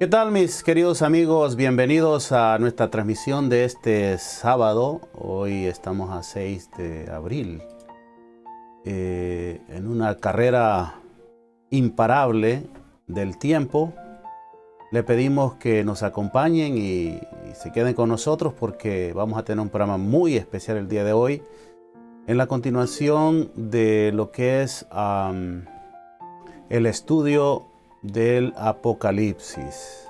¿Qué tal, mis queridos amigos? Bienvenidos a nuestra transmisión de este sábado. Hoy estamos a 6 de abril. En una carrera imparable del tiempo, le pedimos que nos acompañen y se queden con nosotros porque vamos a tener un programa muy especial el día de hoy en la continuación de lo que es el estudio del Apocalipsis.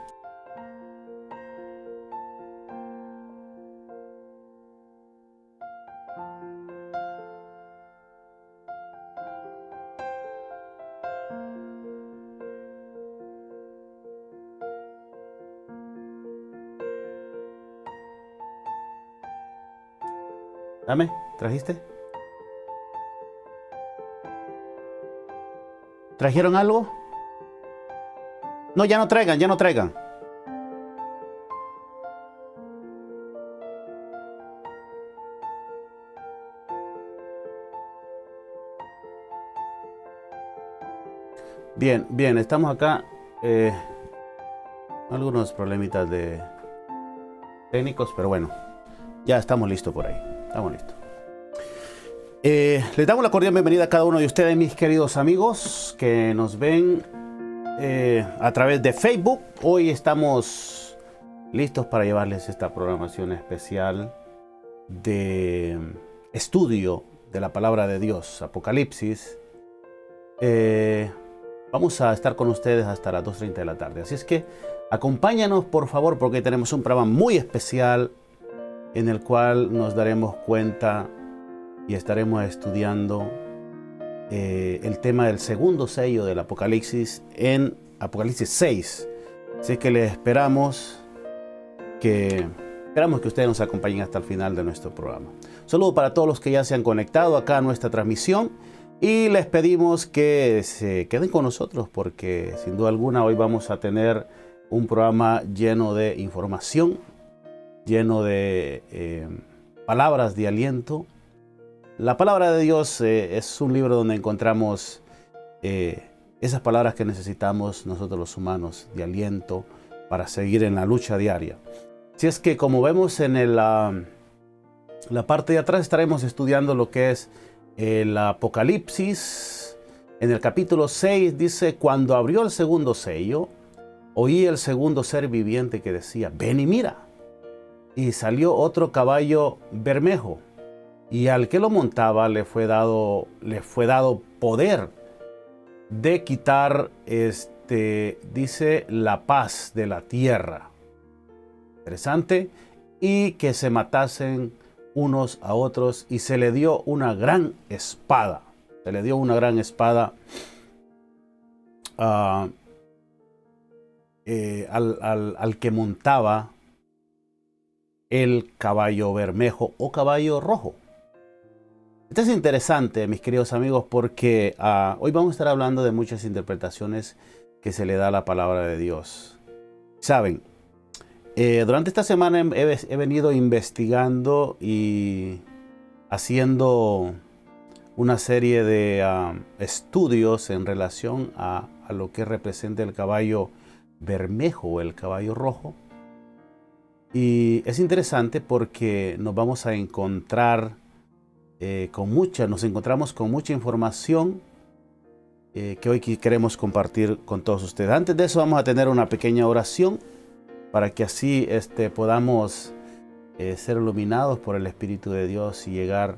Dame, ¿trajiste? ¿Trajeron algo? No, ya no traigan, ya no traigan. Bien, bien, estamos acá. Algunos problemitas de técnicos, pero bueno, ya estamos listos por ahí. Estamos listos. Les damos la cordial bienvenida a cada uno de ustedes, mis queridos amigos, que nos ven a través de Facebook. Hoy estamos listos para llevarles esta programación especial de estudio de la palabra de Dios, Apocalipsis. Vamos a estar con ustedes hasta las 2:30 de la tarde. Así es que acompáñanos, por favor, porque tenemos un programa muy especial en el cual nos daremos cuenta y estaremos estudiando el tema del segundo sello del Apocalipsis en Apocalipsis 6. Así que les esperamos que ustedes nos acompañen hasta el final de nuestro programa. Un saludo para todos los que ya se han conectado acá a nuestra transmisión y les pedimos que se queden con nosotros porque sin duda alguna hoy vamos a tener un programa lleno de información, lleno de palabras de aliento. La palabra de Dios es un libro donde encontramos esas palabras que necesitamos nosotros los humanos de aliento para seguir en la lucha diaria. Si es que como vemos en la parte de atrás estaremos estudiando lo que es el Apocalipsis. En el capítulo 6 dice: cuando abrió el segundo sello, oí el segundo ser viviente que decía: ven y mira. Y salió otro caballo bermejo, y al que lo montaba le fue dado poder de quitar, dice, la paz de la tierra. Interesante. Y que se matasen unos a otros, y se le dio una gran espada. Se le dio una gran espada al que montaba el caballo bermejo o caballo rojo. Esto es interesante, mis queridos amigos, porque hoy vamos a estar hablando de muchas interpretaciones que se le da a la palabra de Dios. Saben, durante esta semana he venido investigando y haciendo una serie de estudios en relación a lo que representa el caballo bermejo o el caballo rojo. Y es interesante porque nos vamos a encontrar nos encontramos con mucha información que hoy queremos compartir con todos ustedes. Antes de eso vamos a tener una pequeña oración para que así podamos ser iluminados por el Espíritu de Dios y llegar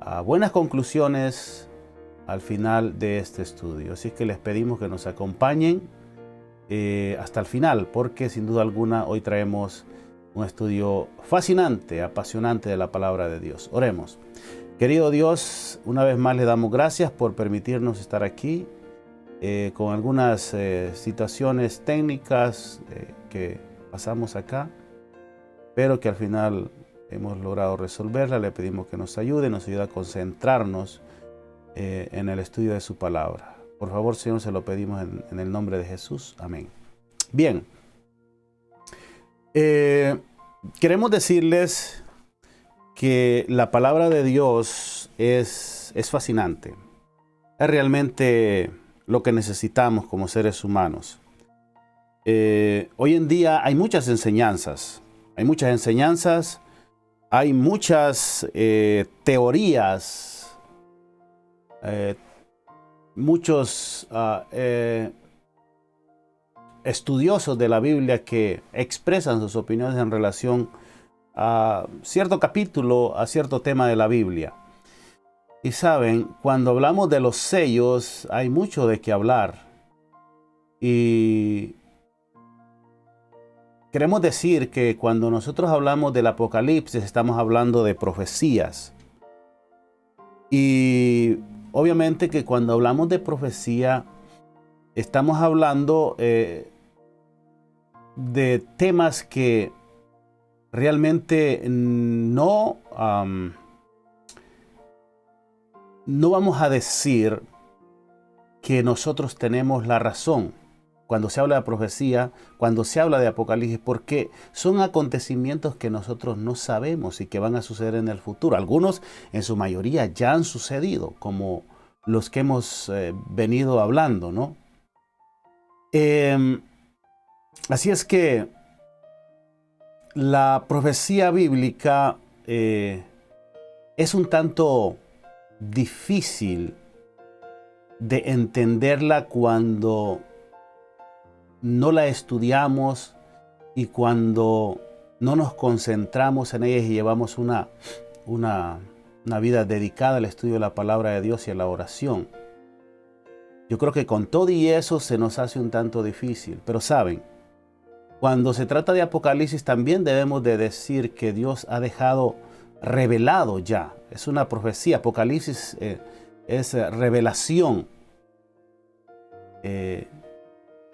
a buenas conclusiones al final de este estudio. Así que les pedimos que nos acompañen hasta el final, porque sin duda alguna hoy traemos un estudio fascinante, apasionante de la palabra de Dios. Oremos. Querido Dios, una vez más le damos gracias por permitirnos estar aquí con algunas situaciones técnicas que pasamos acá, pero que al final hemos logrado resolverla. Le pedimos que nos ayude a concentrarnos en el estudio de su palabra. Por favor, Señor, se lo pedimos en el nombre de Jesús. Amén. Bien. Queremos decirles que la palabra de Dios es fascinante. Es realmente lo que necesitamos como seres humanos. Hoy en día hay muchas enseñanzas, hay muchas teorías, muchos estudiosos de la Biblia que expresan sus opiniones en relación a cierto capítulo, a cierto tema de la Biblia. Y saben, cuando hablamos de los sellos, hay mucho de qué hablar. Y queremos decir que cuando nosotros hablamos del Apocalipsis, estamos hablando de profecías. Y obviamente que cuando hablamos de profecía, estamos hablando de temas que realmente no vamos a decir que nosotros tenemos la razón cuando se habla de profecía, cuando se habla de Apocalipsis, porque son acontecimientos que nosotros no sabemos y que van a suceder en el futuro. Algunos, en su mayoría, ya han sucedido, como los que hemos venido hablando, ¿no? Así es que la profecía bíblica es un tanto difícil de entenderla cuando no la estudiamos y cuando no nos concentramos en ella y llevamos una vida dedicada al estudio de la palabra de Dios y a la oración. Yo creo que con todo y eso se nos hace un tanto difícil. Pero saben, cuando se trata de Apocalipsis también debemos de decir que Dios ha dejado revelado ya. Es una profecía. Apocalipsis es revelación.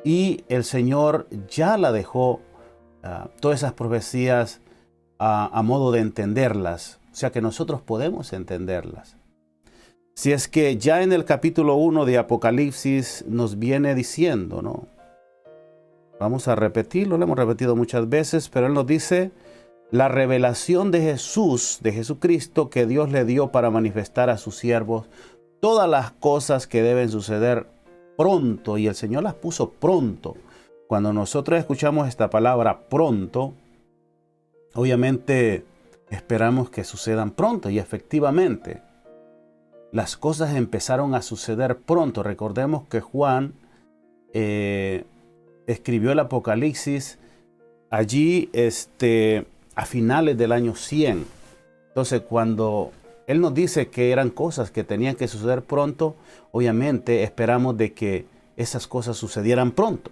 Y el Señor ya la dejó, todas esas profecías a modo de entenderlas. O sea que nosotros podemos entenderlas. Si es que ya en el capítulo 1 de Apocalipsis nos viene diciendo, ¿no? Vamos a repetirlo, lo hemos repetido muchas veces, pero Él nos dice la revelación de Jesús, de Jesucristo, que Dios le dio para manifestar a sus siervos todas las cosas que deben suceder pronto, y el Señor las puso pronto. Cuando nosotros escuchamos esta palabra pronto, obviamente esperamos que sucedan pronto, y efectivamente las cosas empezaron a suceder pronto. Recordemos que Juan escribió el Apocalipsis allí a finales del año 100. Entonces, cuando Él nos dice que eran cosas que tenían que suceder pronto, obviamente esperamos de que esas cosas sucedieran pronto.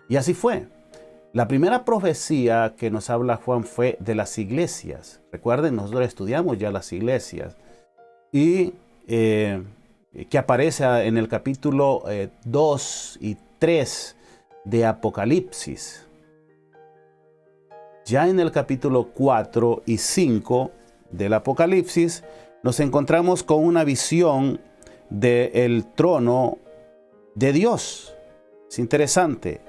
Y así fue. La primera profecía que nos habla Juan fue de las iglesias. Recuerden, nosotros estudiamos ya las iglesias. Y que aparece en el capítulo 2 y 3 de Apocalipsis. Ya en el capítulo 4 y 5 del Apocalipsis nos encontramos con una visión del trono de Dios. Es interesante.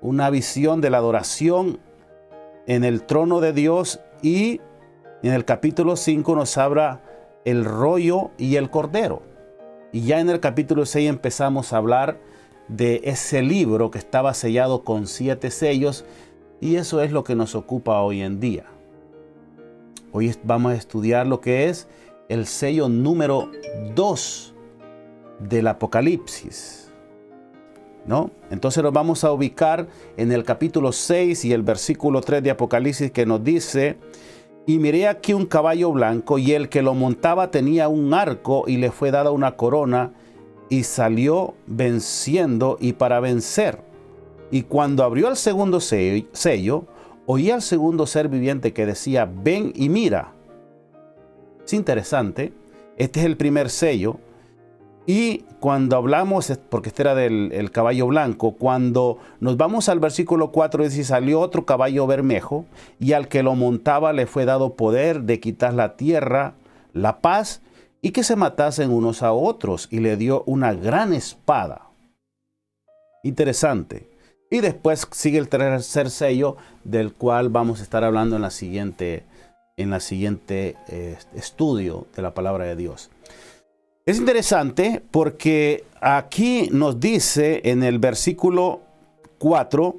Una visión de la adoración en el trono de Dios, y en el capítulo 5 nos habla el rollo y el cordero. Y ya en el capítulo 6 empezamos a hablar de ese libro que estaba sellado con 7 sellos, y eso es lo que nos ocupa hoy en día. Hoy vamos a estudiar lo que es el sello número 2 del Apocalipsis, ¿no? Entonces nos vamos a ubicar en el capítulo 6 y el versículo 3 de Apocalipsis, que nos dice: y miré aquí un caballo blanco, y el que lo montaba tenía un arco, y le fue dada una corona, y salió venciendo y para vencer. Y cuando abrió el segundo sello, oí al segundo ser viviente que decía: ven y mira. Es interesante. Este es el primer sello. Y cuando hablamos, porque este era del caballo blanco, cuando nos vamos al versículo 4, dice: salió otro caballo bermejo, y al que lo montaba le fue dado poder de quitar la tierra, la paz, y que se matasen unos a otros, y le dio una gran espada. Interesante. Y después sigue el tercer sello, del cual vamos a estar hablando en la siguiente estudio de la palabra de Dios. Es interesante porque aquí nos dice en el versículo 4,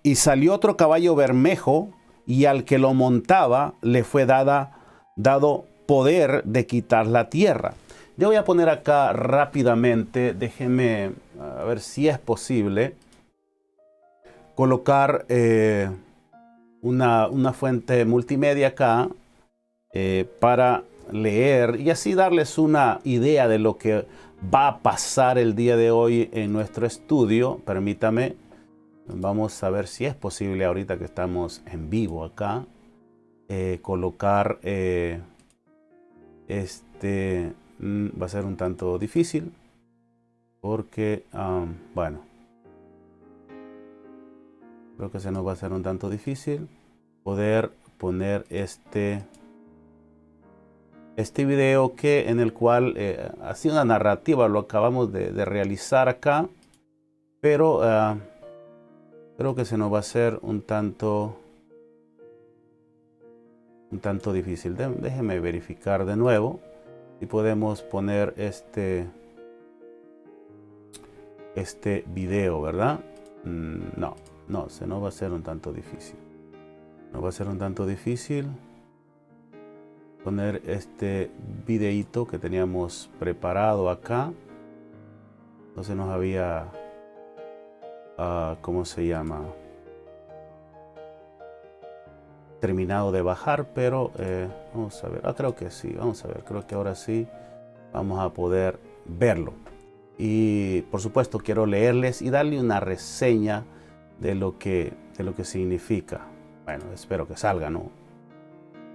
y salió otro caballo bermejo, y al que lo montaba le fue dado poder de quitar la tierra. Yo voy a poner acá rápidamente, déjenme a ver si es posible colocar una fuente multimedia acá para leer y así darles una idea de lo que va a pasar el día de hoy en nuestro estudio. Permítame, vamos a ver si es posible ahorita que estamos en vivo acá, colocar va a ser un tanto difícil porque, bueno, creo que se nos va a hacer un tanto difícil poder poner este video en el cual ha sido una narrativa, lo acabamos de realizar acá, pero creo que se nos va a hacer un tanto difícil. Déjeme verificar de nuevo si podemos poner este video, ¿verdad? No, se nos va a hacer un tanto difícil. Nos va a ser un tanto difícil poner este videíto que teníamos preparado acá. No se nos había, ¿cómo se llama? Terminado de bajar, pero vamos a ver. Creo que sí, vamos a ver. Creo que ahora sí vamos a poder verlo. Y por supuesto quiero leerles y darle una reseña de lo que significa. Bueno, espero que salga, ¿no?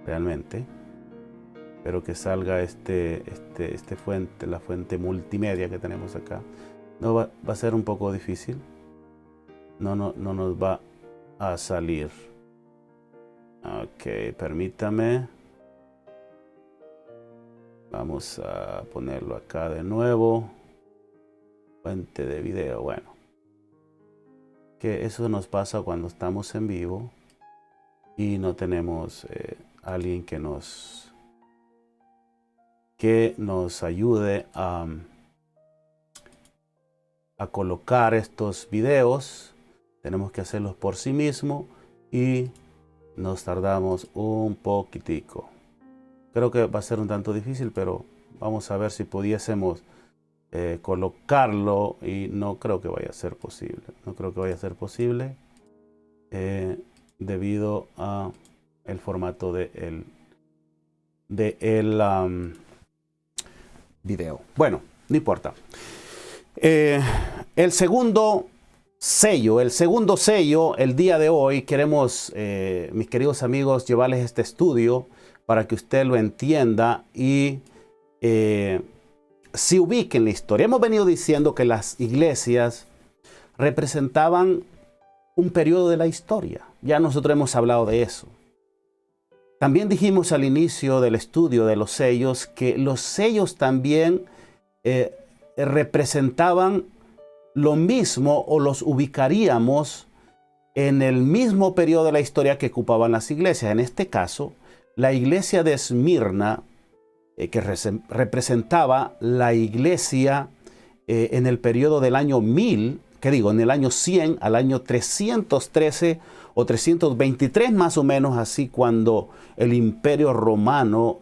Realmente. Espero que salga la fuente multimedia que tenemos acá. No va a ser un poco difícil. No nos va a salir. Ok, permítame. Vamos a ponerlo acá de nuevo. Fuente de video, bueno. Que eso nos pasa cuando estamos en vivo y no tenemos alguien que nos ayude a colocar estos videos. Tenemos que hacerlos por sí mismo y nos tardamos un poquitico. Creo que va a ser un tanto difícil, pero vamos a ver si pudiésemos colocarlo, y no creo que vaya a ser posible. No creo que vaya a ser posible debido a el formato de el video. Bueno, no importa. El segundo sello, el día de hoy queremos, mis queridos amigos, llevarles este estudio para que usted lo entienda y se ubique en la historia. Hemos venido diciendo que las iglesias representaban un periodo de la historia. Ya nosotros hemos hablado de eso. También dijimos al inicio del estudio de los sellos que los sellos también representaban lo mismo, o los ubicaríamos en el mismo periodo de la historia que ocupaban las iglesias. En este caso, la iglesia de Esmirna, que representaba la iglesia en el periodo del año 1000, en el año 100 al año 313 o 323 más o menos, así, cuando el imperio romano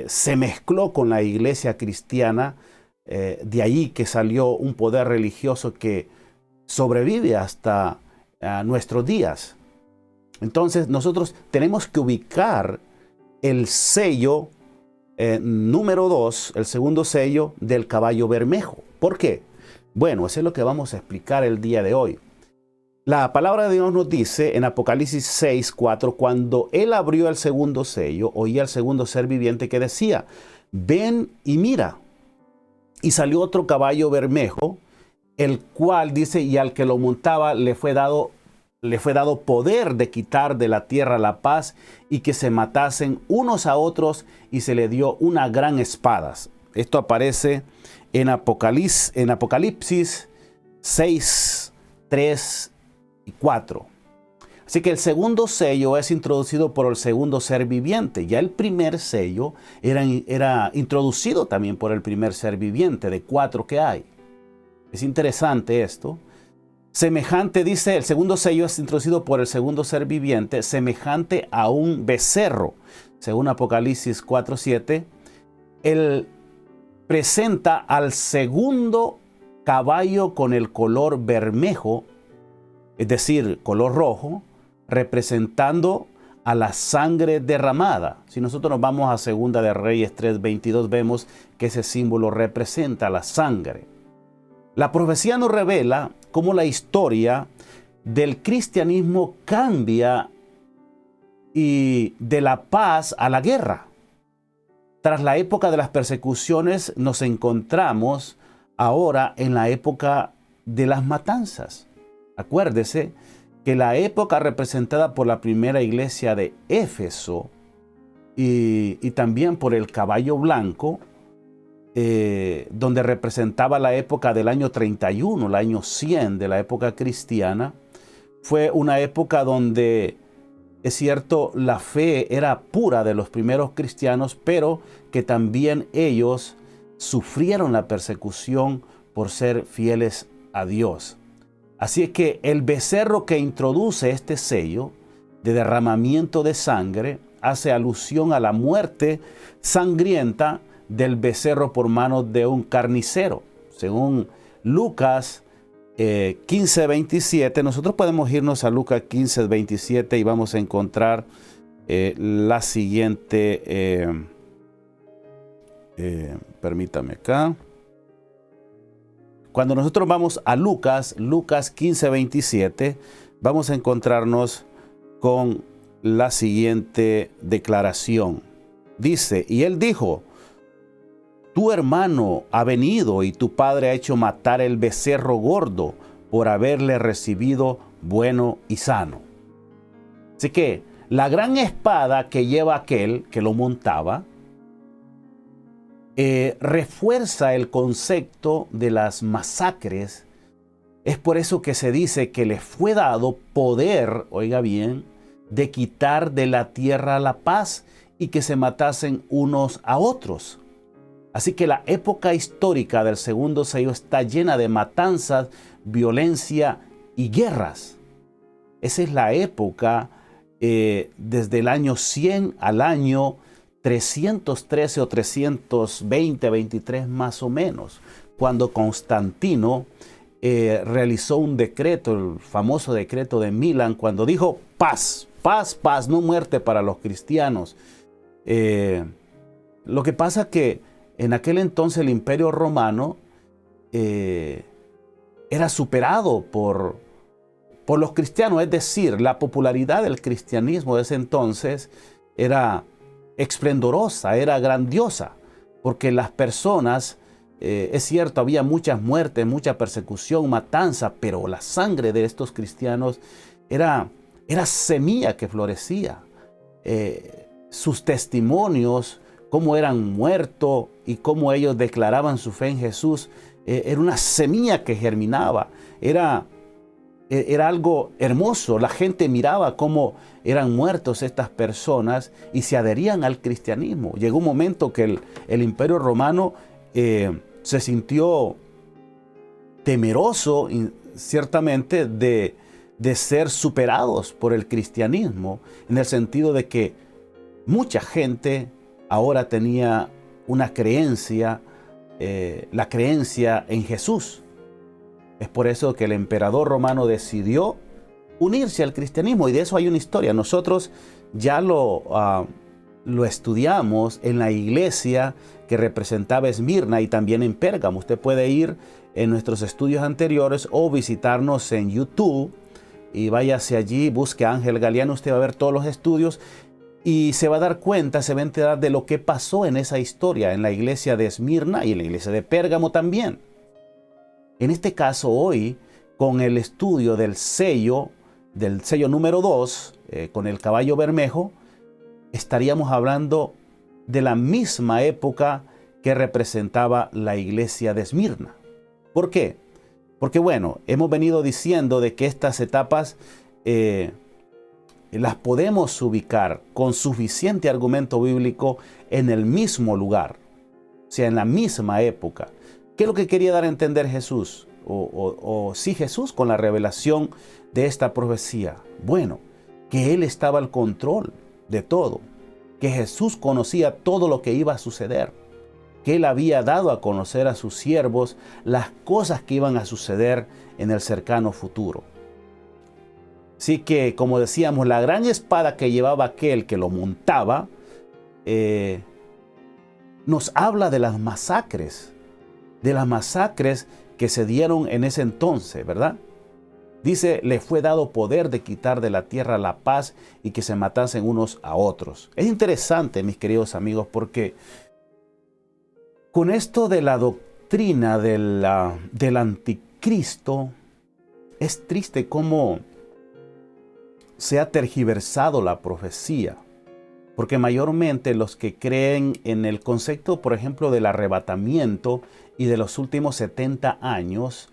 se mezcló con la iglesia cristiana. De ahí que salió un poder religioso que sobrevive hasta nuestros días. Entonces nosotros tenemos que ubicar el sello número 2, el segundo sello del caballo bermejo. ¿Por qué? Bueno, eso es lo que vamos a explicar el día de hoy. La palabra de Dios nos dice en Apocalipsis 6:4, cuando él abrió el segundo sello, oía al segundo ser viviente que decía: ven y mira. Y salió otro caballo bermejo, el cual dice, y al que lo montaba le fue dado poder de quitar de la tierra la paz, y que se matasen unos a otros, y se le dio una gran espada. Esto aparece en Apocalipsis 6, 3 y 4. Así que el segundo sello es introducido por el segundo ser viviente. Ya el primer sello era introducido también por el primer ser viviente, de 4 que hay. Es interesante esto. semejante, dice, el segundo sello es introducido por el segundo ser viviente, semejante a un becerro. Según Apocalipsis 4:7, él presenta al segundo caballo con el color bermejo, es decir, color rojo, representando a la sangre derramada. Si nosotros nos vamos a Segunda de Reyes 3:22, vemos que ese símbolo representa la sangre. La profecía nos revela cómo la historia del cristianismo cambia y de la paz a la guerra. Tras la época de las persecuciones, nos encontramos ahora en la época de las matanzas. Acuérdese que la época representada por la primera iglesia de Éfeso y también por el caballo blanco, donde representaba la época del año 31, el año 100 de la época cristiana, fue una época donde, es cierto, la fe era pura de los primeros cristianos, pero que también ellos sufrieron la persecución por ser fieles a Dios. Así es que el becerro que introduce este sello de derramamiento de sangre hace alusión a la muerte sangrienta del becerro por manos de un carnicero. Según Lucas 15:27, nosotros podemos irnos a Lucas 15:27 y vamos a encontrar la siguiente, permítame acá. Cuando nosotros vamos a Lucas 15:27, vamos a encontrarnos con la siguiente declaración. Dice, y él dijo, tu hermano ha venido y tu padre ha hecho matar el becerro gordo por haberle recibido bueno y sano. Así que la gran espada que lleva aquel que lo montaba refuerza el concepto de las masacres. Es por eso que se dice que les fue dado poder, oiga bien, de quitar de la tierra la paz y que se matasen unos a otros. Así que la época histórica del segundo sello está llena de matanzas, violencia y guerras. Esa es la época desde el año 100 al año 313 o 320, 23 más o menos, cuando Constantino realizó un decreto, el famoso decreto de Milán, cuando dijo paz, paz, paz, no muerte para los cristianos. Lo que pasa que en aquel entonces el Imperio Romano era superado por los cristianos, es decir, la popularidad del cristianismo de ese entonces era esplendorosa, era grandiosa, porque las personas, es cierto, había muchas muertes, mucha persecución, matanza, pero la sangre de estos cristianos era semilla que florecía. Sus testimonios, cómo eran muertos y cómo ellos declaraban su fe en Jesús, era una semilla que germinaba, era algo hermoso. La gente miraba cómo eran muertos estas personas y se adherían al cristianismo. Llegó un momento que el Imperio Romano se sintió temeroso, ciertamente, de ser superados por el cristianismo, en el sentido de que mucha gente ahora tenía una creencia, la creencia en Jesús. Es por eso que el emperador romano decidió unirse al cristianismo, y de eso hay una historia. Nosotros ya lo estudiamos en la iglesia que representaba Esmirna y también en Pérgamo. Usted puede ir en nuestros estudios anteriores o visitarnos en YouTube y váyase allí, busque a Ángel Galeano, usted va a ver todos los estudios y se va a dar cuenta, se va a enterar de lo que pasó en esa historia, en la iglesia de Esmirna y en la iglesia de Pérgamo también. En este caso hoy, con el estudio del sello número 2, con el caballo bermejo, estaríamos hablando de la misma época que representaba la iglesia de Esmirna. ¿Por qué? Porque bueno, hemos venido diciendo de que estas etapas las podemos ubicar con suficiente argumento bíblico en el mismo lugar, o sea, en la misma época. ¿Qué es lo que quería dar a entender Jesús? o sí Jesús con la revelación de esta profecía? Bueno, que Él estaba al control de todo, que Jesús conocía todo lo que iba a suceder, que Él había dado a conocer a sus siervos las cosas que iban a suceder en el cercano futuro. Así que, como decíamos, la gran espada que llevaba aquel que lo montaba, nos habla de las masacres que se dieron en ese entonces, ¿verdad? Dice, le fue dado poder de quitar de la tierra la paz y que se matasen unos a otros. Es interesante, mis queridos amigos, porque con esto de la doctrina del anticristo, es triste cómo se ha tergiversado la profecía. Porque mayormente los que creen en el concepto, por ejemplo, del arrebatamiento y de los últimos 70 años,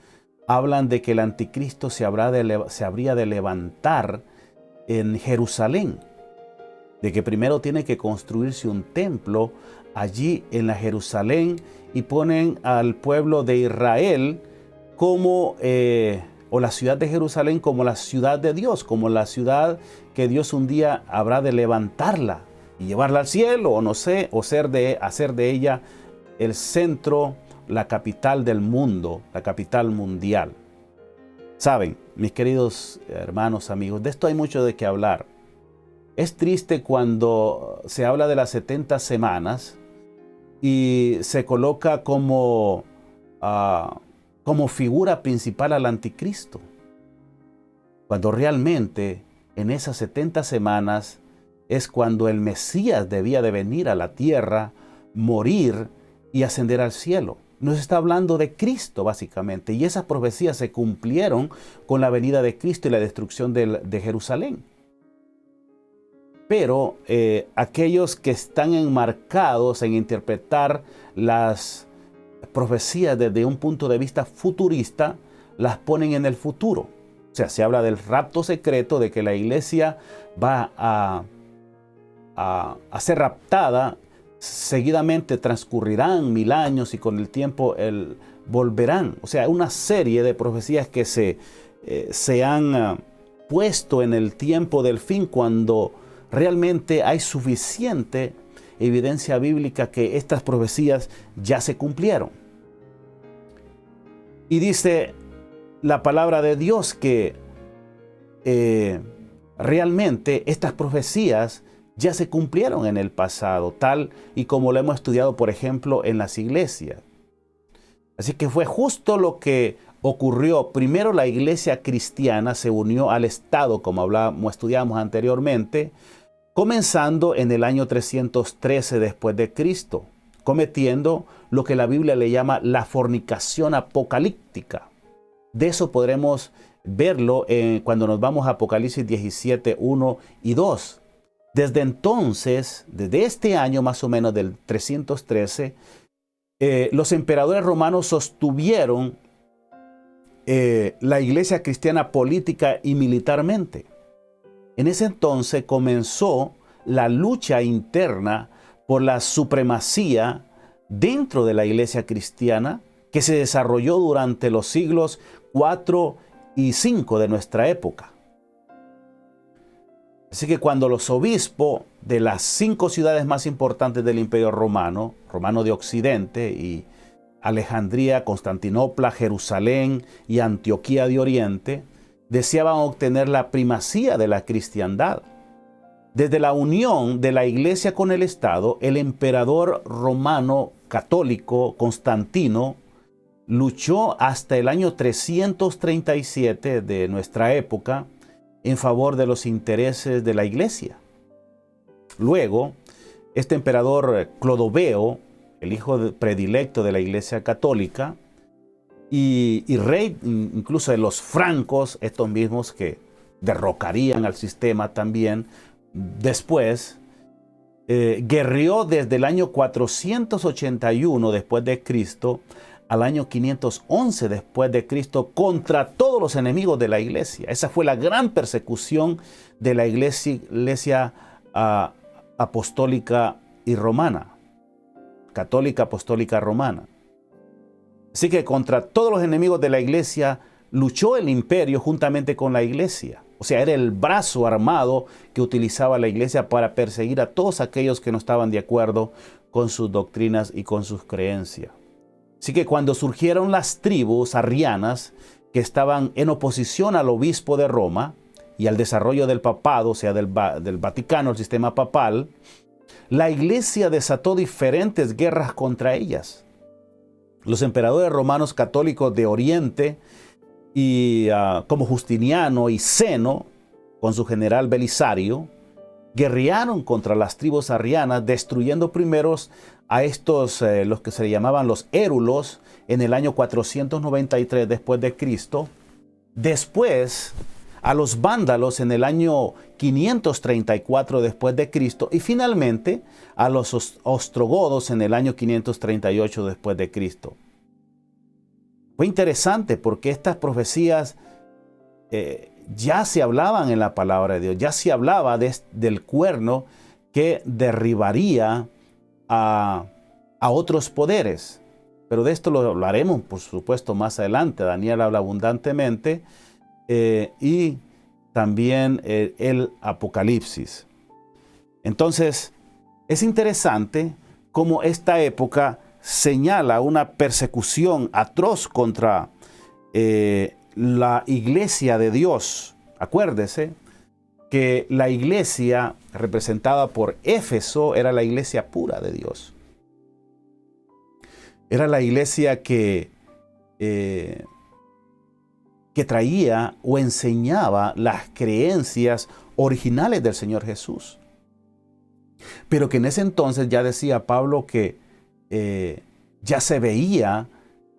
hablan de que el anticristo se habría de levantar en Jerusalén, de que primero tiene que construirse un templo allí en la Jerusalén y ponen al pueblo de Israel como, o la ciudad de Jerusalén como la ciudad de Dios, como la ciudad que Dios un día habrá de levantarla y llevarla al cielo, o no sé, o hacer de ella el centro, la capital del mundo, la capital mundial. Saben, mis queridos hermanos, amigos, de esto hay mucho de qué hablar. Es triste cuando se habla de las 70 semanas y se coloca como figura principal al anticristo, cuando realmente en esas 70 semanas es cuando el Mesías debía de venir a la tierra, morir y ascender al cielo. Nos está hablando de Cristo básicamente, y esas profecías se cumplieron con la venida de Cristo y la destrucción de Jerusalén. Pero aquellos que están enmarcados en interpretar las profecías desde un punto de vista futurista, las ponen en el futuro. O sea, se habla del rapto secreto, de que la iglesia va a ser raptada, seguidamente transcurrirán 1000 años y con el tiempo volverán. O sea, una serie de profecías que se han puesto en el tiempo del fin, cuando realmente hay suficiente evidencia bíblica que estas profecías ya se cumplieron. Y dice la palabra de Dios que realmente estas profecías ya se cumplieron en el pasado, tal y como lo hemos estudiado, por ejemplo, en las iglesias. Así que fue justo lo que ocurrió. Primero, la iglesia cristiana se unió al Estado, como estudiamos anteriormente, comenzando en el año 313 después de Cristo, cometiendo lo que la Biblia le llama la fornicación apocalíptica. De eso podremos verlo cuando nos vamos a Apocalipsis 17, 1 y 2. Desde entonces, desde este año más o menos del 313, los emperadores romanos sostuvieron la iglesia cristiana política y militarmente. En ese entonces comenzó la lucha interna por la supremacía dentro de la iglesia cristiana, que se desarrolló durante los siglos 4 y 5 de nuestra época. Así que cuando los obispos de las 5 ciudades más importantes del Imperio Romano de Occidente, y Alejandría, Constantinopla, Jerusalén y Antioquía de Oriente, deseaban obtener la primacía de la cristiandad. Desde la unión de la iglesia con el Estado, el emperador romano católico Constantino luchó hasta el año 337 de nuestra época en favor de los intereses de la iglesia. Luego, este emperador Clodoveo, el hijo predilecto de la iglesia católica, y rey incluso de los francos, estos mismos que derrocarían al sistema también, después guerreó desde el año 481 después de Cristo al año 511 después de Cristo contra todos los enemigos de la iglesia. Esa fue la gran persecución de la iglesia apostólica y romana, católica, apostólica, romana. Así que contra todos los enemigos de la iglesia luchó el imperio juntamente con la iglesia. O sea, era el brazo armado que utilizaba la iglesia para perseguir a todos aquellos que no estaban de acuerdo con sus doctrinas y con sus creencias. Así que cuando surgieron las tribus arrianas que estaban en oposición al obispo de Roma y al desarrollo del papado, o sea, del Vaticano, el sistema papal, la iglesia desató diferentes guerras contra ellas. Los emperadores romanos católicos de Oriente, y como Justiniano y Zeno, con su general Belisario, guerrearon contra las tribus arrianas, destruyendo primero a estos, los que se llamaban los érulos, en el año 493 después de Cristo. Después a los vándalos en el año 534 después de Cristo, y finalmente a los ostrogodos en el año 538 después de Cristo. Fue interesante porque estas profecías ya se hablaban en la palabra de Dios, ya se hablaba del cuerno que derribaría a otros poderes. Pero de esto lo hablaremos, por supuesto, más adelante. Daniel habla abundantemente y también el Apocalipsis. Entonces, es interesante cómo esta época señala una persecución atroz contra la iglesia de Dios. Acuérdese que la iglesia representada por Éfeso era la iglesia pura de Dios. Era la iglesia que traía o enseñaba las creencias originales del Señor Jesús. Pero que en ese entonces ya decía Pablo que ya se veía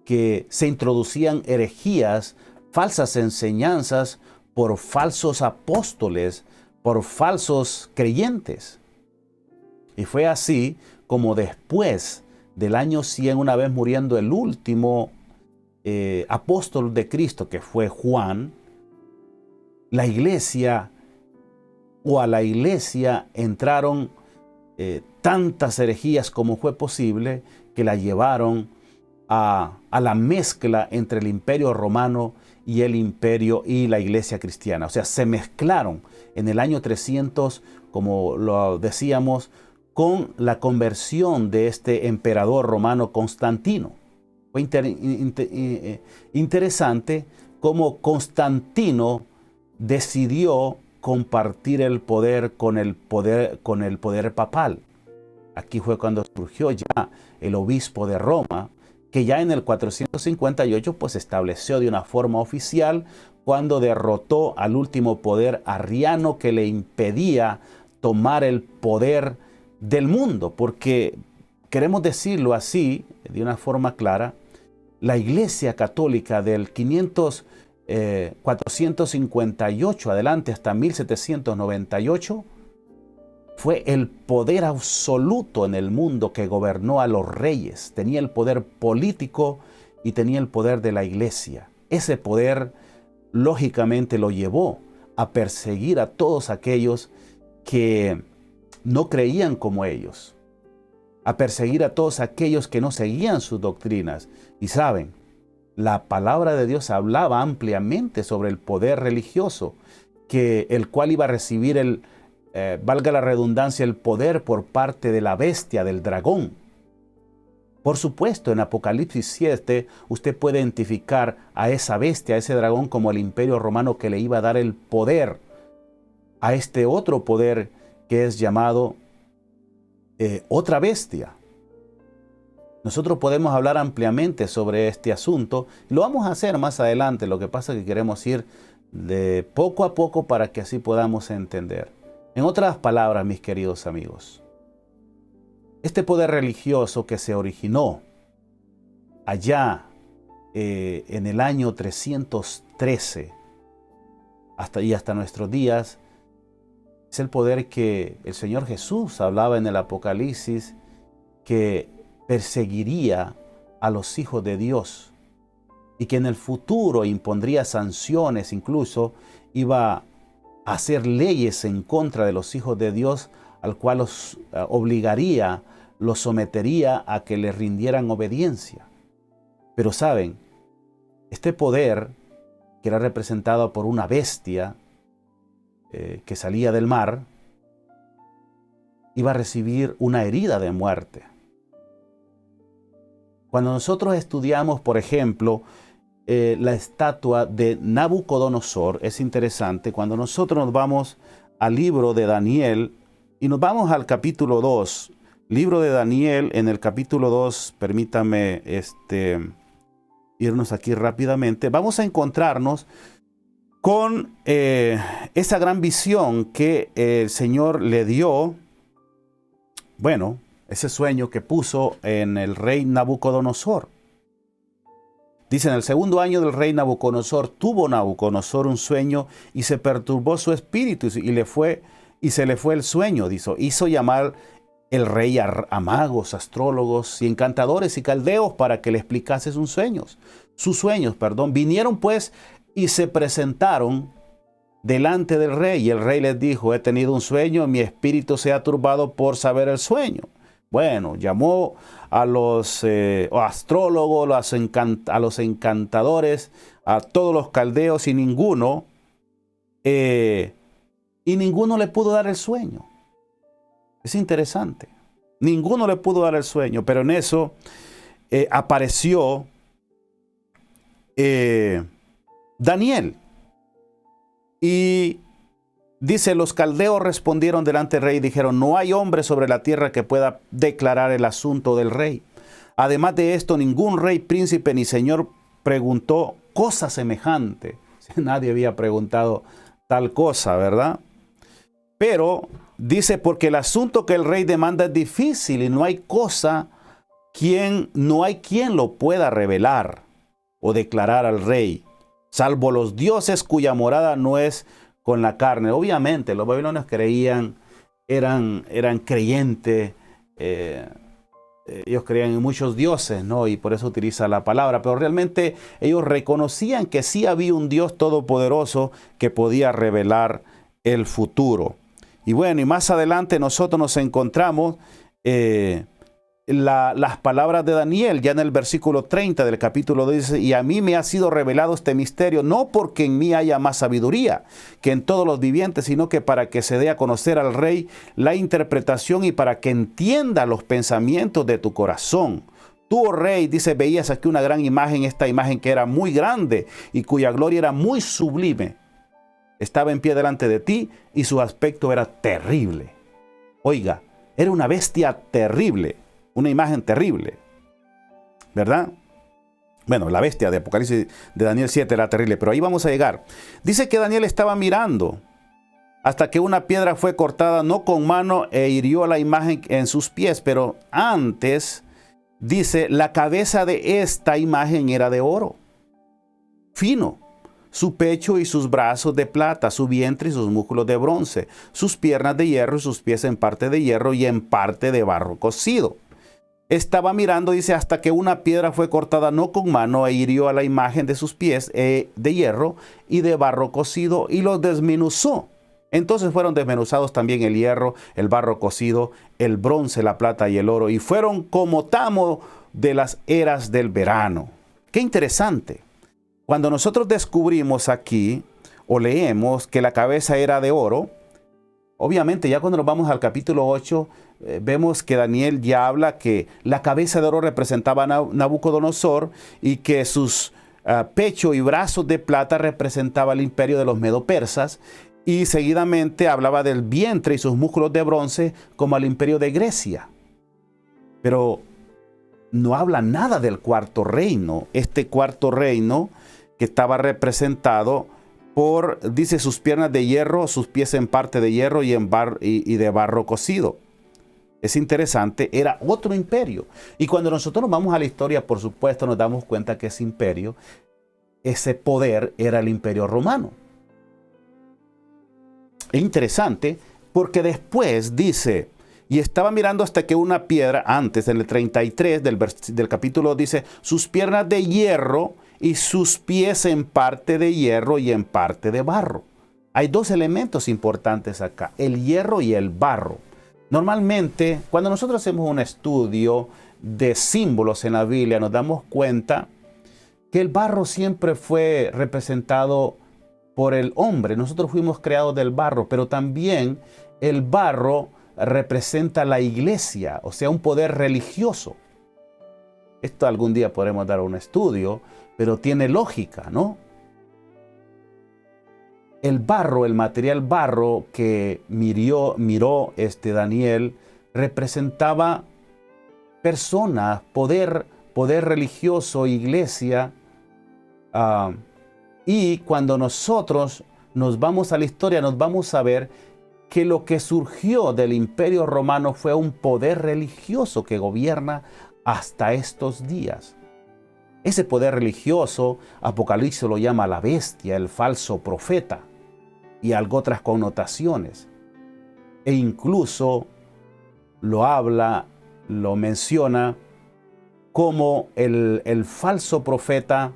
que se introducían herejías, falsas enseñanzas por falsos apóstoles, por falsos creyentes. Y fue así como después del año 100, una vez muriendo el último apóstol de Cristo, que fue Juan, la iglesia o a la iglesia entraron tantas herejías como fue posible, que la llevaron a la mezcla entre el imperio romano y el imperio y la iglesia cristiana. O sea, se mezclaron en el año 300, como lo decíamos, con la conversión de este emperador romano Constantino. Fue interesante cómo Constantino decidió compartir el poder con el poder papal. Aquí fue cuando surgió ya el obispo de Roma, que ya en el 458 pues estableció de una forma oficial, cuando derrotó al último poder arriano que le impedía tomar el poder del mundo. Porque queremos decirlo así, de una forma clara, la Iglesia Católica del 458 adelante hasta 1798 fue el poder absoluto en el mundo que gobernó a los reyes. Tenía el poder político y tenía el poder de la iglesia. Ese poder, lógicamente, lo llevó a perseguir a todos aquellos que no creían como ellos, a perseguir a todos aquellos que no seguían sus doctrinas. Y saben, la palabra de Dios hablaba ampliamente sobre el poder religioso, el cual iba a recibir valga la redundancia, el poder por parte de la bestia, del dragón. Por supuesto, en Apocalipsis 7, usted puede identificar a esa bestia, a ese dragón, como el imperio romano que le iba a dar el poder a este otro poder que es llamado otra bestia. Nosotros podemos hablar ampliamente sobre este asunto. Lo vamos a hacer más adelante. Lo que pasa es que queremos ir de poco a poco para que así podamos entender. En otras palabras, mis queridos amigos, este poder religioso que se originó allá en el año 313 hasta nuestros días, es el poder que el Señor Jesús hablaba en el Apocalipsis, que perseguiría a los hijos de Dios y que en el futuro impondría sanciones, incluso iba a hacer leyes en contra de los hijos de Dios, al cual los obligaría, los sometería a que le rindieran obediencia. Pero saben, este poder, que era representado por una bestia que salía del mar, iba a recibir una herida de muerte. Cuando nosotros estudiamos, por ejemplo, la estatua de Nabucodonosor, es interesante, cuando nosotros nos vamos al libro de Daniel y nos vamos al capítulo 2, libro de Daniel, en el capítulo 2, permítame irnos aquí rápidamente, vamos a encontrarnos con esa gran visión que el Señor le dio, bueno, ese sueño que puso en el rey Nabucodonosor. Dice, en el segundo año del rey Nabucodonosor, tuvo Nabucodonosor un sueño y se perturbó su espíritu y se le fue el sueño. Hizo llamar el rey a magos, astrólogos y encantadores y caldeos para que le explicase sus sueños. Vinieron pues y se presentaron delante del rey. Y el rey les dijo, he tenido un sueño, mi espíritu se ha turbado por saber el sueño. Bueno, llamó a los astrólogos, a los encantadores, a todos los caldeos y ninguno le pudo dar el sueño. Es interesante. Ninguno le pudo dar el sueño, pero en eso apareció Daniel. Y dice, los caldeos respondieron delante del rey y dijeron, no hay hombre sobre la tierra que pueda declarar el asunto del rey. Además de esto, ningún rey, príncipe ni señor preguntó cosa semejante. Nadie había preguntado tal cosa, ¿verdad? Pero dice, porque el asunto que el rey demanda es difícil y no hay quien lo pueda revelar o declarar al rey, salvo los dioses cuya morada no es con la carne. Obviamente los babilonios eran creyentes, ellos creían en muchos dioses, ¿no? Y por eso utiliza la palabra, pero realmente ellos reconocían que sí había un Dios todopoderoso que podía revelar el futuro. Y bueno, y más adelante nosotros nos encontramos las palabras de Daniel, ya en el versículo 30 del capítulo 2 dice, y a mí me ha sido revelado este misterio, no porque en mí haya más sabiduría que en todos los vivientes, sino que para que se dé a conocer al rey la interpretación y para que entienda los pensamientos de tu corazón. Tú, oh rey, dice, veías aquí una gran imagen, esta imagen que era muy grande y cuya gloria era muy sublime. Estaba en pie delante de ti y su aspecto era terrible. Oiga, era una bestia terrible. Una imagen terrible, ¿verdad? Bueno, la bestia de Apocalipsis de Daniel 7 era terrible, pero ahí vamos a llegar. Dice que Daniel estaba mirando hasta que una piedra fue cortada, no con mano, e hirió a la imagen en sus pies. Pero antes, dice, la cabeza de esta imagen era de oro, fino. Su pecho y sus brazos de plata, su vientre y sus músculos de bronce, sus piernas de hierro y sus pies en parte de hierro y en parte de barro cocido. Estaba mirando, dice, hasta que una piedra fue cortada no con mano e hirió a la imagen de sus pies de hierro y de barro cocido y los desmenuzó. Entonces fueron desmenuzados también el hierro, el barro cocido, el bronce, la plata y el oro, y fueron como tamo de las eras del verano. Qué interesante. Cuando nosotros descubrimos aquí o leemos que la cabeza era de oro, obviamente ya cuando nos vamos al capítulo 8, vemos que Daniel ya habla que la cabeza de oro representaba a Nabucodonosor y que sus pecho y brazos de plata representaba el imperio de los medo-persas, y seguidamente hablaba del vientre y sus músculos de bronce como el imperio de Grecia. Pero no habla nada del cuarto reino, este cuarto reino que estaba representado por, dice, sus piernas de hierro, sus pies en parte de hierro y de barro cocido. Es interesante, era otro imperio. Y cuando nosotros nos vamos a la historia, por supuesto, nos damos cuenta que ese imperio, ese poder, era el imperio romano. Es interesante porque después dice, y estaba mirando hasta que una piedra, antes en el 33 del capítulo, dice, sus piernas de hierro y sus pies en parte de hierro y en parte de barro. Hay dos elementos importantes acá, el hierro y el barro. Normalmente, cuando nosotros hacemos un estudio de símbolos en la Biblia, nos damos cuenta que el barro siempre fue representado por el hombre. Nosotros fuimos creados del barro, pero también el barro representa la iglesia, o sea, un poder religioso. Esto algún día podremos dar un estudio, pero tiene lógica, ¿no? El barro, el material barro que miró Daniel, representaba personas, poder religioso, iglesia. Y cuando nosotros nos vamos a la historia, nos vamos a ver que lo que surgió del Imperio Romano fue un poder religioso que gobierna hasta estos días. Ese poder religioso, Apocalipsis lo llama la bestia, el falso profeta, y algo otras connotaciones. E incluso lo habla, lo menciona como el falso profeta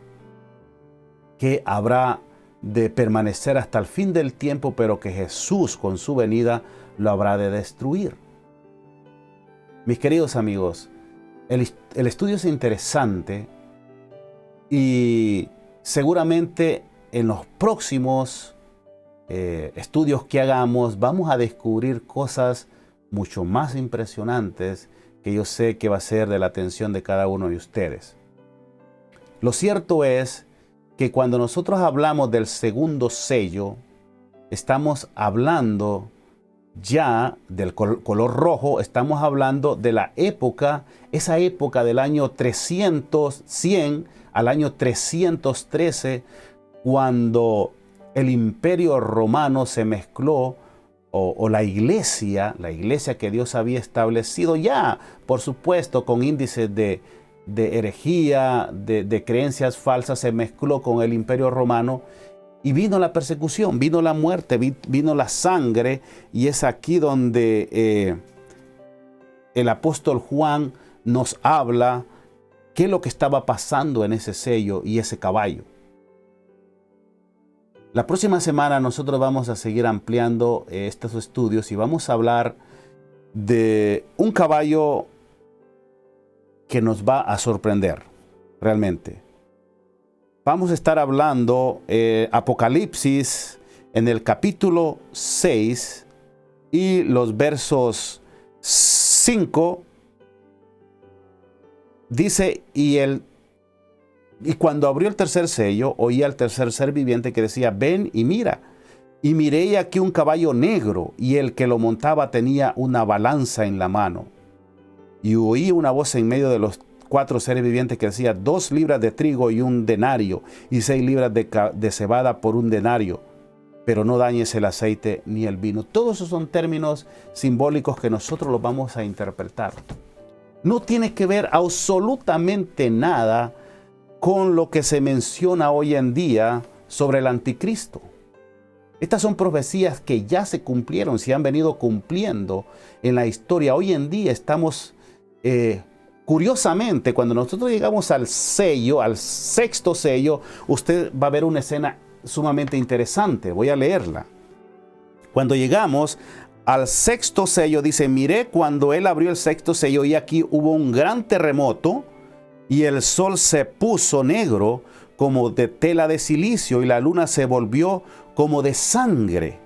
que habrá de permanecer hasta el fin del tiempo, pero que Jesús con su venida lo habrá de destruir. Mis queridos amigos, el estudio es interesante y seguramente en los próximos estudios que hagamos vamos a descubrir cosas mucho más impresionantes que yo sé que va a ser de la atención de cada uno de ustedes. Lo cierto es que cuando nosotros hablamos del segundo sello, estamos hablando ya del color rojo, estamos hablando de la época, esa época del año 100 al año 313, cuando el Imperio Romano se mezcló, o la iglesia que Dios había establecido ya, por supuesto, con índices de herejía, de creencias falsas, se mezcló con el Imperio Romano y vino la persecución, vino la muerte, vino la sangre, y es aquí donde el apóstol Juan nos habla qué es lo que estaba pasando en ese sello y ese caballo. La próxima semana nosotros vamos a seguir ampliando estos estudios y vamos a hablar de un caballo que nos va a sorprender realmente. Vamos a estar hablando Apocalipsis en el capítulo 6 y los versos 5. Dice, y cuando abrió el tercer sello, oí al tercer ser viviente que decía, ven y mira. Y miré y aquí un caballo negro, y el que lo montaba tenía una balanza en la mano. Y oí una voz en medio de los 4 seres vivientes que decía, 2 libras de trigo y un denario, y 6 libras de cebada por un denario. Pero no dañes el aceite ni el vino. Todos esos son términos simbólicos que nosotros los vamos a interpretar. No tiene que ver absolutamente nada con lo que se menciona hoy en día sobre el anticristo. Estas son profecías que ya se cumplieron, se han venido cumpliendo en la historia. Hoy en día estamos, curiosamente, cuando nosotros llegamos al sello, al sexto sello, usted va a ver una escena sumamente interesante. Voy a leerla. Cuando llegamos al sexto sello, dice, miré cuando él abrió el sexto sello y aquí hubo un gran terremoto, y el sol se puso negro como de tela de silicio, y la luna se volvió como de sangre.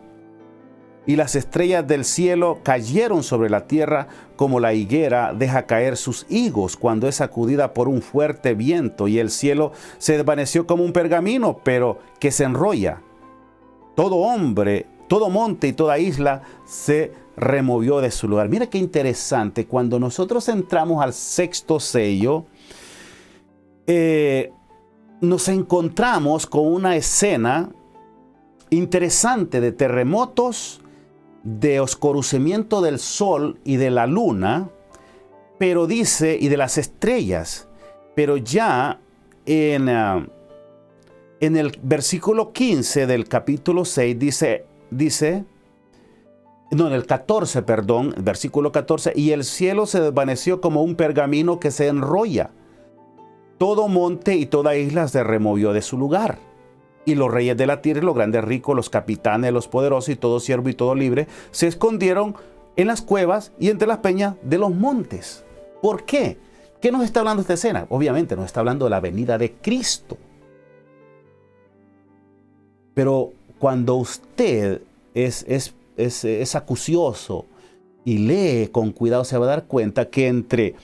Y las estrellas del cielo cayeron sobre la tierra como la higuera deja caer sus higos cuando es sacudida por un fuerte viento, y el cielo se desvaneció como un pergamino, pero que se enrolla. Todo hombre, todo monte y toda isla se removió de su lugar. Mira qué interesante, cuando nosotros entramos al sexto sello, nos encontramos con una escena interesante de terremotos, de oscurecimiento del sol y de la luna, pero dice, y de las estrellas, pero ya en el versículo 15 del capítulo 6 en el 14, perdón, el versículo 14, y el cielo se desvaneció como un pergamino que se enrolla. Todo monte y toda isla se removió de su lugar. Y los reyes de la tierra, los grandes ricos, los capitanes, los poderosos y todo siervo y todo libre, se escondieron en las cuevas y entre las peñas de los montes. ¿Por qué? ¿Qué nos está hablando esta escena? Obviamente nos está hablando de la venida de Cristo. Pero cuando usted es acucioso y lee con cuidado, se va a dar cuenta que entre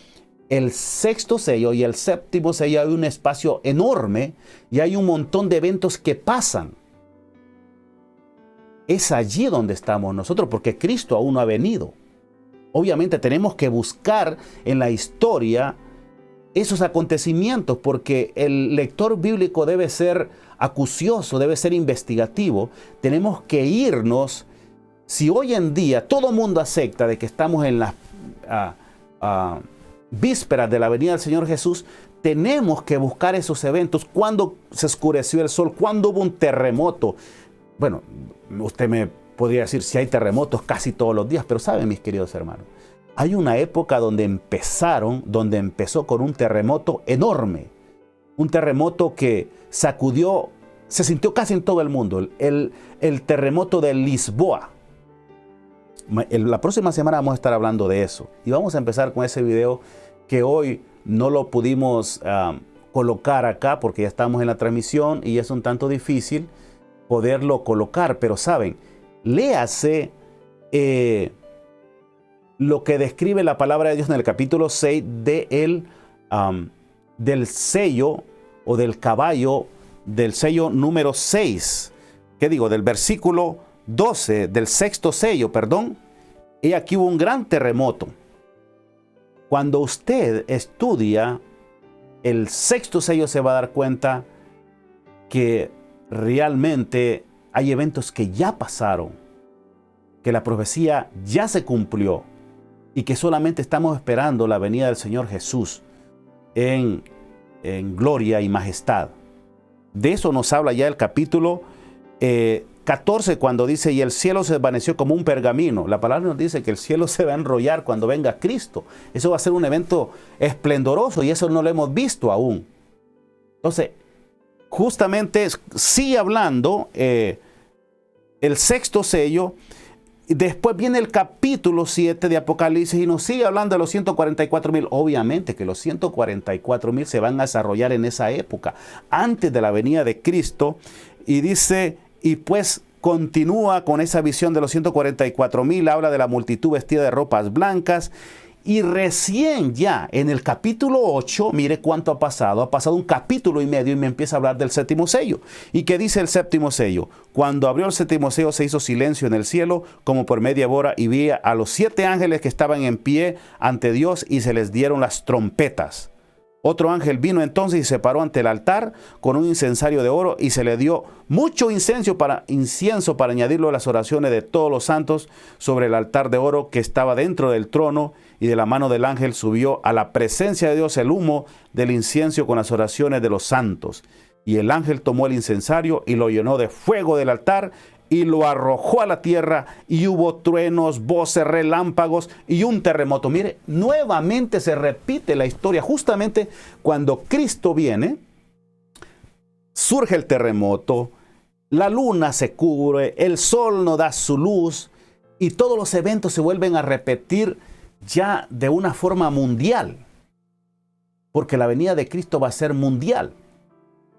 el sexto sello y el séptimo sello hay un espacio enorme y hay un montón de eventos que pasan. Es allí donde estamos nosotros, porque Cristo aún no ha venido. Obviamente tenemos que buscar en la historia esos acontecimientos, porque el lector bíblico debe ser acucioso, debe ser investigativo. Tenemos que irnos. Si hoy en día todo el mundo acepta de que estamos en las vísperas de la venida del Señor Jesús, tenemos que buscar esos eventos. Cuando se oscureció el sol, cuando hubo un terremoto. Bueno, usted me podría decir si hay terremotos casi todos los días, pero saben, mis queridos hermanos, hay una época donde empezó con un terremoto enorme, un terremoto que sacudió, se sintió casi en todo el mundo, el terremoto de Lisboa. La próxima semana vamos a estar hablando de eso y vamos a empezar con ese video que hoy no lo pudimos colocar acá porque ya estamos en la transmisión y es un tanto difícil poderlo colocar, pero saben, léase lo que describe la palabra de Dios en el capítulo 6 del sello o del caballo, del sello número 6, ¿qué digo? Del versículo 12, del sexto sello, perdón. Y aquí hubo un gran terremoto. Cuando usted estudia el sexto sello se va a dar cuenta que realmente hay eventos que ya pasaron, que la profecía ya se cumplió y que solamente estamos esperando la venida del Señor Jesús en gloria y majestad. De eso nos habla ya el capítulo 14 cuando dice, y el cielo se desvaneció como un pergamino. La palabra nos dice que el cielo se va a enrollar cuando venga Cristo. Eso va a ser un evento esplendoroso y eso no lo hemos visto aún. Entonces, justamente sigue hablando el sexto sello. Después viene el capítulo 7 de Apocalipsis y nos sigue hablando de los 144,000. Obviamente que los 144,000 se van a desarrollar en esa época, antes de la venida de Cristo. Y dice, y pues continúa con esa visión de los 144,000, habla de la multitud vestida de ropas blancas. Y recién ya en el capítulo 8, mire cuánto ha pasado un capítulo y medio y me empieza a hablar del séptimo sello. ¿Y qué dice el séptimo sello? Cuando abrió el séptimo sello se hizo silencio en el cielo como por media hora y vi a los 7 ángeles que estaban en pie ante Dios y se les dieron las trompetas. Otro ángel vino entonces y se paró ante el altar con un incensario de oro y se le dio mucho incienso para añadirlo a las oraciones de todos los santos sobre el altar de oro que estaba dentro del trono, y de la mano del ángel subió a la presencia de Dios el humo del incienso con las oraciones de los santos. Y el ángel tomó el incensario y lo llenó de fuego del altar y lo arrojó a la tierra, y hubo truenos, voces, relámpagos y un terremoto. Mire, nuevamente se repite la historia. Justamente cuando Cristo viene, surge el terremoto, la luna se cubre, el sol no da su luz y todos los eventos se vuelven a repetir ya de una forma mundial, porque la venida de Cristo va a ser mundial.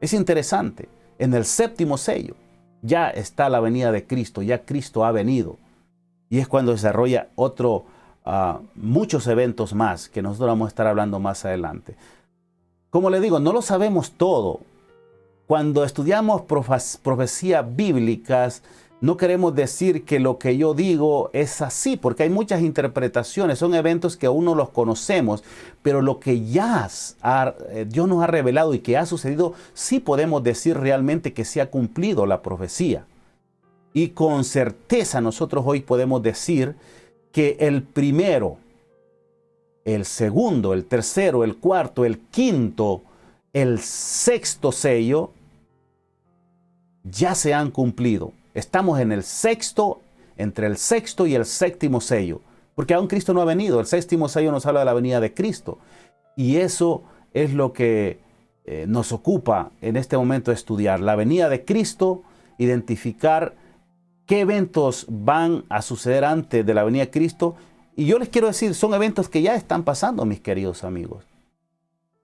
Es interesante, en el séptimo sello ya está la venida de Cristo, ya Cristo ha venido. Y es cuando desarrolla muchos eventos más que nosotros vamos a estar hablando más adelante. Como le digo, no lo sabemos todo. Cuando estudiamos profecías bíblicas, no queremos decir que lo que yo digo es así, porque hay muchas interpretaciones, son eventos que aún no los conocemos, pero lo que ya Dios nos ha revelado y que ha sucedido, sí podemos decir realmente que se ha cumplido la profecía. Y con certeza nosotros hoy podemos decir que el primero, el segundo, el tercero, el cuarto, el quinto, el sexto sello ya se han cumplido. Estamos en el sexto, entre el sexto y el séptimo sello, porque aún Cristo no ha venido. El séptimo sello nos habla de la venida de Cristo. Y eso es lo que nos ocupa en este momento estudiar. La venida de Cristo, identificar qué eventos van a suceder antes de la venida de Cristo. Y yo les quiero decir, son eventos que ya están pasando, mis queridos amigos.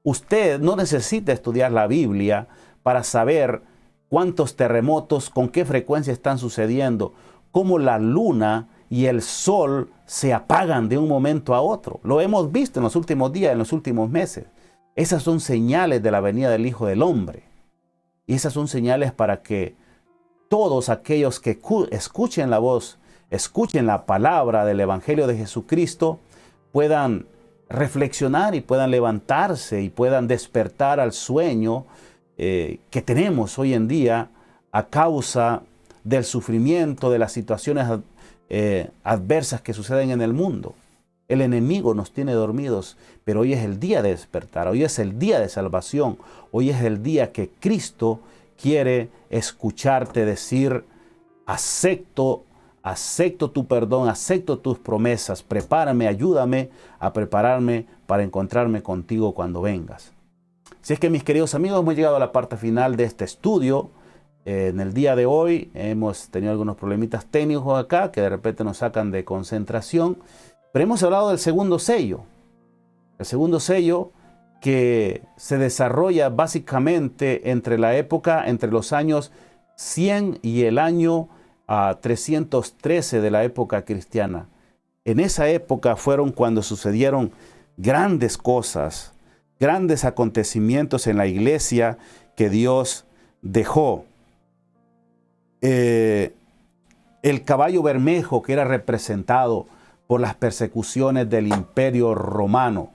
Usted no necesita estudiar la Biblia para saber cuántos terremotos, con qué frecuencia están sucediendo, cómo la luna y el sol se apagan de un momento a otro. Lo hemos visto en los últimos días, en los últimos meses. Esas son señales de la venida del Hijo del Hombre. Y esas son señales para que todos aquellos que escuchen la voz, escuchen la palabra del Evangelio de Jesucristo, puedan reflexionar y puedan levantarse y puedan despertar al sueño que tenemos hoy en día a causa del sufrimiento, de las situaciones adversas que suceden en el mundo. El enemigo nos tiene dormidos, pero hoy es el día de despertar, hoy es el día de salvación, hoy es el día que Cristo quiere escucharte decir: acepto tu perdón, acepto tus promesas, prepárame, ayúdame a prepararme para encontrarme contigo cuando vengas. Si es que, mis queridos amigos, hemos llegado a la parte final de este estudio. En el día de hoy hemos tenido algunos problemitas técnicos acá que de repente nos sacan de concentración, pero hemos hablado del segundo sello. El segundo sello que se desarrolla básicamente entre los años 100 y el año 313 de la época cristiana. En esa época fueron cuando sucedieron grandes cosas, grandes acontecimientos en la iglesia que Dios dejó. El caballo bermejo, que era representado por las persecuciones del Imperio Romano.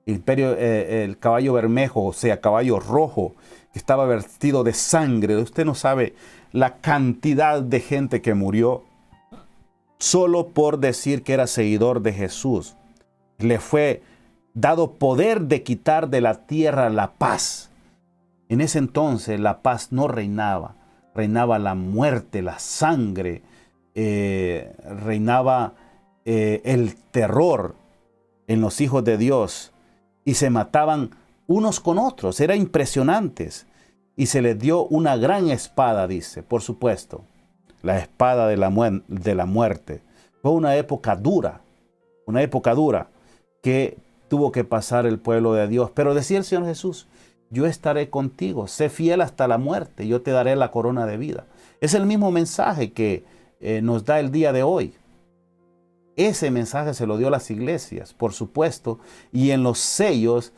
El caballo bermejo, o sea, caballo rojo, que estaba vestido de sangre. Usted no sabe la cantidad de gente que murió solo por decir que era seguidor de Jesús. Le fue dado poder de quitar de la tierra la paz. En ese entonces la paz no reinaba. Reinaba la muerte, la sangre, reinaba el terror en los hijos de Dios, y se mataban unos con otros. Eran impresionantes. Y se les dio una gran espada, dice, por supuesto, la espada de la muerte. Fue una época dura que tuvo que pasar el pueblo de Dios. Pero decía el Señor Jesús: yo estaré contigo, sé fiel hasta la muerte, yo te daré la corona de vida. Es el mismo mensaje que nos da el día de hoy. Ese mensaje se lo dio a las iglesias, por supuesto, y en los sellos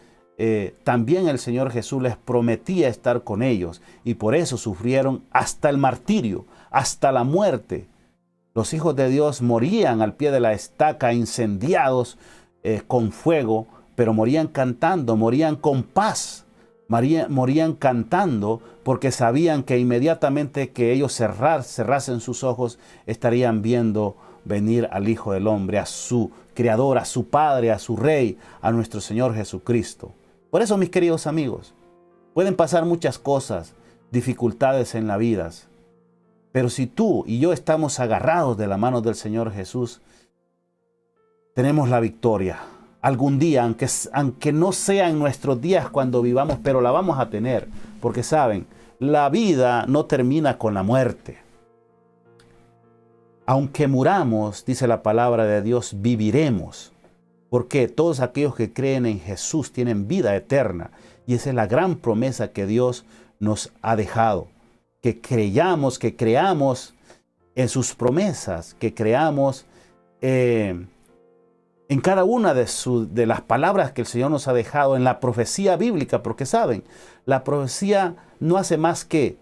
también el Señor Jesús les prometía estar con ellos, y por eso sufrieron hasta el martirio, hasta la muerte. Los hijos de Dios morían al pie de la estaca, incendiados con fuego, pero morían cantando, morían con paz. Morían cantando porque sabían que inmediatamente que ellos cerrasen sus ojos, estarían viendo venir al Hijo del Hombre, a su Creador, a su Padre, a su Rey, a nuestro Señor Jesucristo. Por eso, mis queridos amigos, pueden pasar muchas cosas, dificultades en la vida, pero si tú y yo estamos agarrados de la mano del Señor Jesús, tenemos la victoria. Algún día, aunque no sea en nuestros días cuando vivamos, pero la vamos a tener. Porque saben, la vida no termina con la muerte. Aunque muramos, dice la palabra de Dios, viviremos. Porque todos aquellos que creen en Jesús tienen vida eterna. Y esa es la gran promesa que Dios nos ha dejado. Que creamos en sus promesas, que creamos en cada una de las palabras que el Señor nos ha dejado, en la profecía bíblica, porque saben, la profecía no hace más que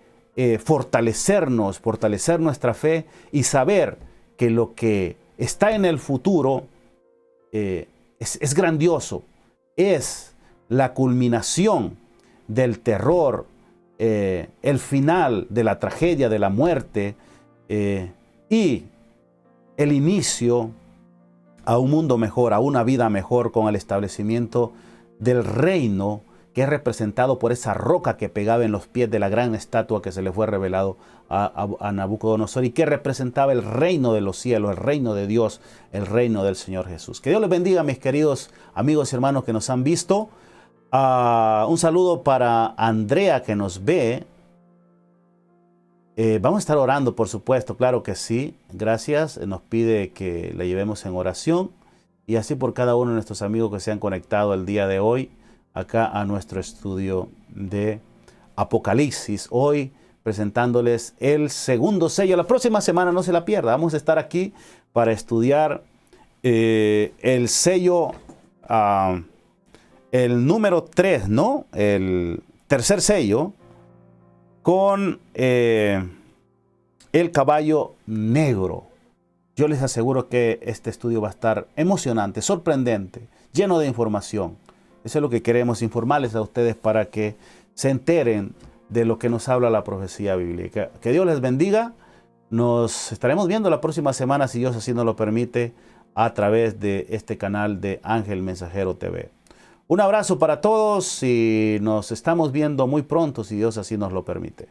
fortalecer nuestra fe y saber que lo que está en el futuro es grandioso, es la culminación del terror, el final de la tragedia, de la muerte y el inicio a un mundo mejor, a una vida mejor, con el establecimiento del reino que es representado por esa roca que pegaba en los pies de la gran estatua que se le fue revelado a Nabucodonosor y que representaba el reino de los cielos, el reino de Dios, el reino del Señor Jesús. Que Dios les bendiga, mis queridos amigos y hermanos que nos han visto. Un saludo para Andrea, que nos ve. Vamos a estar orando, por supuesto, claro que sí. Gracias. Nos pide que le llevemos en oración. Y así por cada uno de nuestros amigos que se han conectado el día de hoy acá a nuestro estudio de Apocalipsis. Hoy presentándoles el segundo sello. La próxima semana no se la pierda. Vamos a estar aquí para estudiar el sello, el número 3, ¿no? El tercer sello con el caballo negro. Yo les aseguro que este estudio va a estar emocionante, sorprendente, lleno de información. Eso es lo que queremos informarles a ustedes para que se enteren de lo que nos habla la profecía bíblica. Que Dios les bendiga. Nos estaremos viendo la próxima semana, si Dios así nos lo permite, a través de este canal de Ángel Mensajero TV. Un abrazo para todos y nos estamos viendo muy pronto, si Dios así nos lo permite.